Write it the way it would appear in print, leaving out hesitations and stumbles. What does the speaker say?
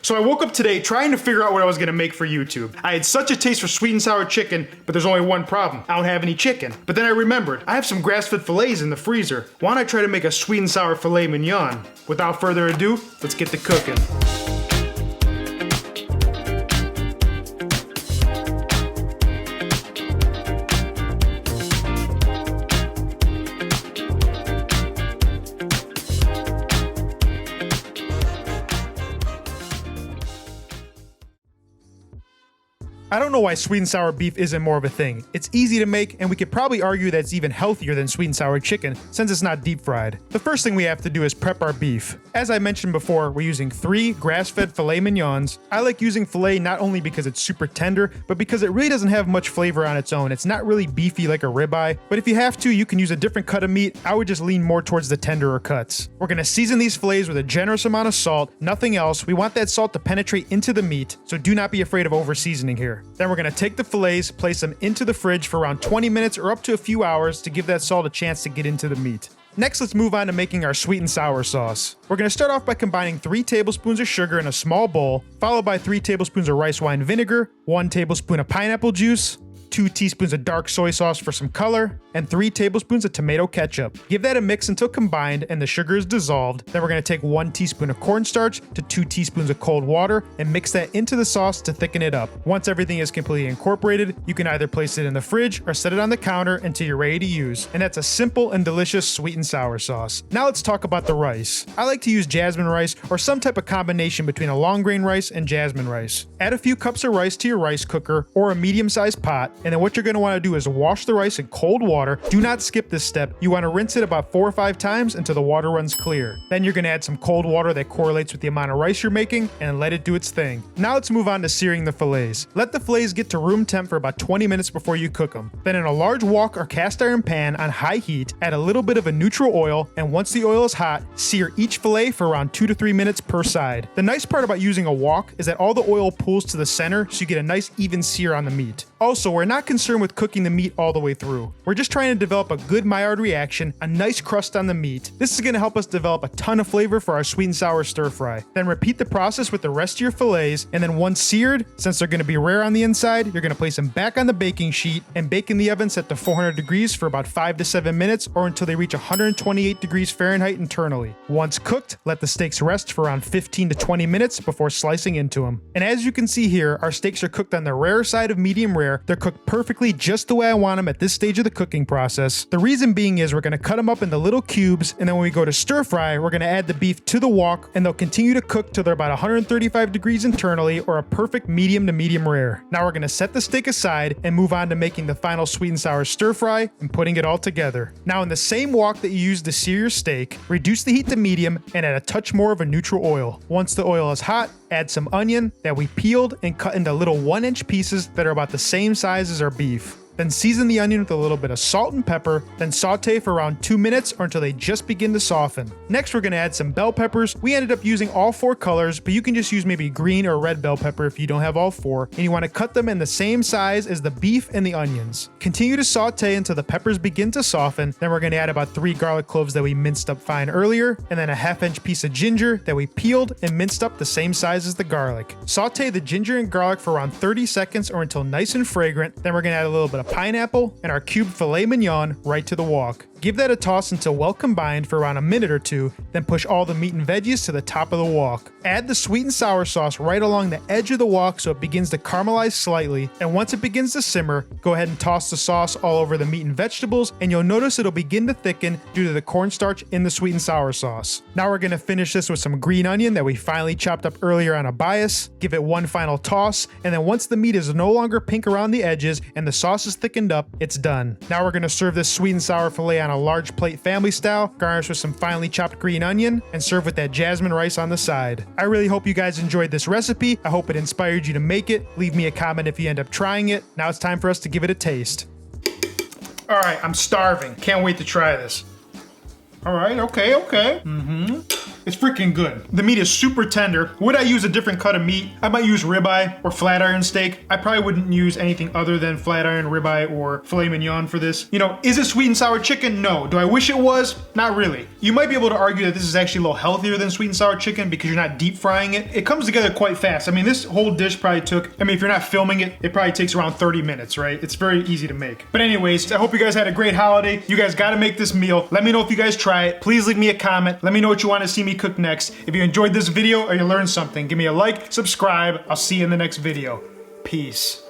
So I woke up today trying to figure out what I was gonna make for YouTube. I had such a taste for sweet and sour chicken, but there's only one problem. I don't have any chicken. But then I remembered, I have some grass-fed fillets in the freezer. Why don't I try to make a sweet and sour filet mignon? Without further ado, let's get to cooking. I don't know why sweet and sour beef isn't more of a thing. It's easy to make, and we could probably argue that it's even healthier than sweet and sour chicken since it's not deep fried. The first thing we have to do is prep our beef. As I mentioned before, we're using 3 grass-fed filet mignons. I like using filet not only because it's super tender, but because it really doesn't have much flavor on its own. It's not really beefy like a ribeye, but if you have to, you can use a different cut of meat. I would just lean more towards the tenderer cuts. We're gonna season these fillets with a generous amount of salt, nothing else. We want that salt to penetrate into the meat, so do not be afraid of over-seasoning here. Then we're gonna take the fillets, place them into the fridge for around 20 minutes or up to a few hours to give that salt a chance to get into the meat. Next, let's move on to making our sweet and sour sauce. We're gonna start off by combining 3 tablespoons of sugar in a small bowl, followed by 3 tablespoons of rice wine vinegar, 1 tablespoon of pineapple juice, 2 teaspoons of dark soy sauce for some color, and 3 tablespoons of tomato ketchup. Give that a mix until combined and the sugar is dissolved. Then we're going to take 1 teaspoon of cornstarch to 2 teaspoons of cold water and mix that into the sauce to thicken it up. Once everything is completely incorporated, you can either place it in the fridge or set it on the counter until you're ready to use. And that's a simple and delicious sweet and sour sauce. Now let's talk about the rice. I like to use jasmine rice or some type of combination between a long grain rice and jasmine rice. Add a few cups of rice to your rice cooker or a medium-sized pot, and then what you're going to want to do is wash the rice in cold water. Do not skip this step. You want to rinse it about 4 or 5 times until the water runs clear. Then you're going to add some cold water that correlates with the amount of rice you're making and let it do its thing. Now let's move on to searing the fillets. Let the fillets get to room temp for about 20 minutes before you cook them. Then in a large wok or cast iron pan on high heat, add a little bit of a neutral oil, and once the oil is hot, sear each fillet for around 2 to 3 minutes per side. The nice part about using a wok is that all the oil pools to the center so you get a nice even sear on the meat. Also, we're not concerned with cooking the meat all the way through. We're just trying to develop a good Maillard reaction, a nice crust on the meat. This is going to help us develop a ton of flavor for our sweet and sour stir fry. Then repeat the process with the rest of your fillets, and then once seared, since they're going to be rare on the inside, you're going to place them back on the baking sheet and bake in the oven set to 400 degrees for about 5 to 7 minutes or until they reach 128 degrees Fahrenheit internally. Once cooked, let the steaks rest for around 15 to 20 minutes before slicing into them. And as you can see here, our steaks are cooked on the rare side of medium rare. They're cooked perfectly just the way I want them at this stage of the cooking process. The reason being is we're going to cut them up into little cubes, and then when we go to stir fry, we're going to add the beef to the wok, and they'll continue to cook till they're about 135 degrees internally or a perfect medium to medium rare. Now we're going to set the steak aside and move on to making the final sweet and sour stir fry and putting it all together. Now in the same wok that you used to sear your steak, reduce the heat to medium and add a touch more of a neutral oil. Once the oil is hot, add some onion that we peeled and cut into little 1-inch pieces that are about the same size as our beef. Then season the onion with a little bit of salt and pepper, then saute for around 2 minutes or until they just begin to soften. Next, we're going to add some bell peppers. We ended up using all 4 colors, but you can just use maybe green or red bell pepper if you don't have all 4, and you want to cut them in the same size as the beef and the onions. Continue to saute until the peppers begin to soften. Then we're going to add about 3 garlic cloves that we minced up fine earlier, and then a 1/2-inch piece of ginger that we peeled and minced up the same size as the garlic. Saute the ginger and garlic for around 30 seconds or until nice and fragrant. Then we're going to add a little bit of pineapple and our cubed filet mignon right to the wok. Give that a toss until well combined for around a minute or 2, then push all the meat and veggies to the top of the wok. Add the sweet and sour sauce right along the edge of the wok so it begins to caramelize slightly, and once it begins to simmer, go ahead and toss the sauce all over the meat and vegetables, and you'll notice it'll begin to thicken due to the cornstarch in the sweet and sour sauce. Now we're going to finish this with some green onion that we finely chopped up earlier on a bias, give it one final toss, and then once the meat is no longer pink around the edges and the sauce is thickened up, it's done. Now we're going to serve this sweet and sour filet on a large plate family style, garnish with some finely chopped green onion, and serve with that jasmine rice on the side. I really hope you guys enjoyed this recipe. I hope it inspired you to make it. Leave me a comment if you end up trying it. Now it's time for us to give it a taste. All right, I'm starving. Can't wait to try this. All right, okay. It's freaking good. The meat is super tender. Would I use a different cut of meat? I might use ribeye or flat iron steak. I probably wouldn't use anything other than flat iron, ribeye, or filet mignon for this. You know, is it sweet and sour chicken? No. Do I wish it was? Not really. You might be able to argue that this is actually a little healthier than sweet and sour chicken because you're not deep frying it. It comes together quite fast. I mean, this whole dish probably took, if you're not filming it, it probably takes around 30 minutes, right? It's very easy to make. But anyways, I hope you guys had a great holiday. You guys gotta make this meal. Let me know if you guys try it. Please leave me a comment. Let me know what you want to see me cook next. If you enjoyed this video or you learned something, give me a like, subscribe. I'll see you in the next video. Peace.